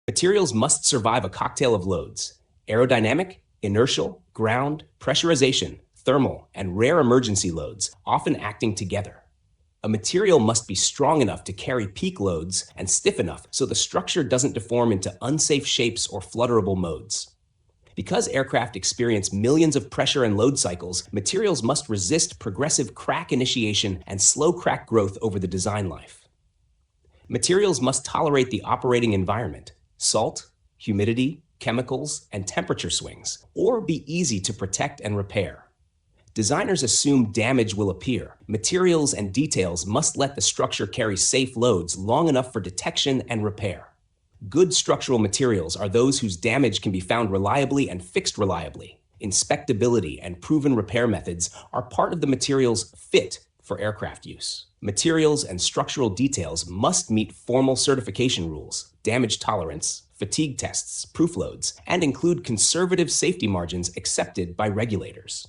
Materials must survive a cocktail of loads: aerodynamic, inertial, ground, pressurization, thermal, and rare emergency loads, often acting together. A material must be strong enough to carry peak loads and stiff enough so the structure doesn't deform into unsafe shapes or flutterable modes. Because aircraft experience millions of pressure and load cycles, materials must resist progressive crack initiation and slow crack growth over the design life. Materials must tolerate the operating environment: salt, humidity, chemicals, and temperature swings, or be easy to protect and repair. Designers assume damage will appear. Materials and details must let the structure carry safe loads long enough for detection and repair. Good structural materials are those whose damage can be found reliably and fixed reliably. Inspectability and proven repair methods are part of the material's fit for aircraft use. Materials and structural details must meet formal certification rules, damage tolerance, fatigue tests, proof loads, and include conservative safety margins accepted by regulators.